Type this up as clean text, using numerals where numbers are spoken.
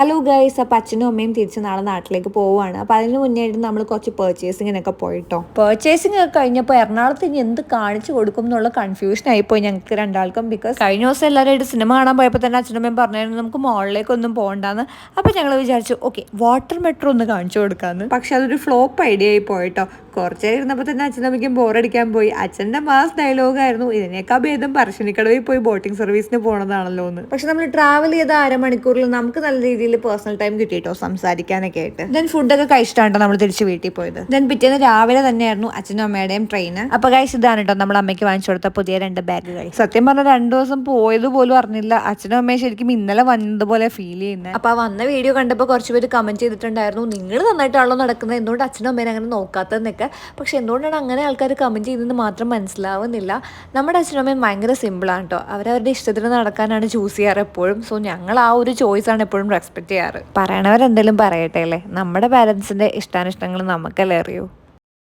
Hello guys, അപ്പം അച്ഛനും അമ്മയും തിരിച്ച് നാളെ നാട്ടിലേക്ക് പോവുകയാണ്. അപ്പം അതിന് മുന്നേയായിട്ട് നമ്മൾ കുറച്ച് പർച്ചേസിങ്ങിനൊക്കെ പോയിട്ടോ. പർച്ചേസിംഗ് ഒക്കെ കഴിഞ്ഞപ്പോൾ എറണാകുളത്ത് ഇനി എന്ത് കാണിച്ചു കൊടുക്കും എന്നുള്ള കൺഫ്യൂഷൻ ആയിപ്പോയി ഞങ്ങൾക്ക് രണ്ടാൾക്കും. ബിക്കോസ് കഴിഞ്ഞ ദിവസം എല്ലാവരുമായിട്ട് സിനിമ കാണാൻ പോയപ്പോൾ തന്നെ അച്ഛനും അമ്മയും പറഞ്ഞായിരുന്നു നമുക്ക് മോളിലേക്കൊന്നും പോകണ്ടെന്ന്. അപ്പോൾ ഞങ്ങൾ വിചാരിച്ചു ഓക്കെ വാട്ടർ മെട്രോ ഒന്ന് കാണിച്ചു കൊടുക്കാമെന്ന്. പക്ഷെ അതൊരു ഫ്ലോപ്പ് ഐഡിയ ആയി പോയിട്ടോ. കുറച്ച് ഇരുന്നപ്പോൾ തന്നെ അച്ഛനമ്മയ്ക്കും ബോറടിക്കാൻ പോയി. അച്ഛൻ്റെ മാസ് ഡയലോഗായിരുന്നു ഇതിനേക്കാൾ ഭേദം പറശ്ശിനിക്കടവിൽ പോയി ബോട്ടിംഗ് സർവീസിന് പോകണതാണല്ലോ എന്ന്. പക്ഷെ നമ്മൾ ട്രാവൽ ചെയ്ത അരമണിക്കൂറിൽ നമുക്ക് നല്ല രീതിയിൽ പേഴ്സണൽ ടൈം കിട്ടിയിട്ടോ സംസാരിക്കാനൊക്കെ ആയിട്ട്. ദെൻ ഫുഡൊക്കെ കഴിച്ചിട്ടാണ് നമ്മൾ തിരിച്ച് വീട്ടിൽ പോയത്. ദെൻ പിറ്റേന്ന് രാവിലെ തന്നെയായിരുന്നു അച്ഛനും അമ്മയുടെയും ട്രെയിന്. അപ്പൊ കഴിച്ച് ഇതാണ് കേട്ടോ നമ്മൾ അമ്മയ്ക്ക് വാങ്ങിച്ചു കൊടുത്ത പുതിയ 2 ബാഗുകൾ. സത്യം പറഞ്ഞാൽ 2 ദിവസം പോയത് പോലും അറിഞ്ഞില്ല. അച്ഛനും അമ്മയും ശരിക്കും ഇന്നലെ വന്നതുപോലെ ഫീൽ ചെയ്യുന്നത്. അപ്പൊ ആ വന്ന വീഡിയോ കണ്ടപ്പോൾ കുറച്ച് പേര് കമന്റ് ചെയ്തിട്ടുണ്ടായിരുന്നു നിങ്ങൾ നന്നായിട്ടാണല്ലോ നടക്കുന്നത്, എന്തുകൊണ്ട് അച്ഛനും അമ്മേനെ അങ്ങനെ നോക്കാത്തതെന്നൊക്കെ. പക്ഷെ എന്തുകൊണ്ടാണ് അങ്ങനെ ആൾക്കാർ കമന്റ് ചെയ്തതെന്ന് മാത്രം മനസ്സിലാവുന്നില്ല. നമ്മുടെ അച്ഛനും അമ്മയും ഭയങ്കര സിമ്പിളാണ് കേട്ടോ. അവരവരുടെ ഇഷ്ടത്തിന് നടക്കാനാണ് ചൂസ് ചെയ്യാറ് എപ്പോഴും. സോ ഞങ്ങൾ ആ ഒരു ചോയ്സാണ് എപ്പോഴും റെസ്പെക്ട് ചെയ്യാറ്. പറയണവരെന്തെങ്കിലും പറയട്ടെ അല്ലേ, നമ്മുടെ പാരൻസിന്റെ ഇഷ്ടാനിഷ്ടങ്ങൾ നമുക്കല്ലേ അറിയൂ.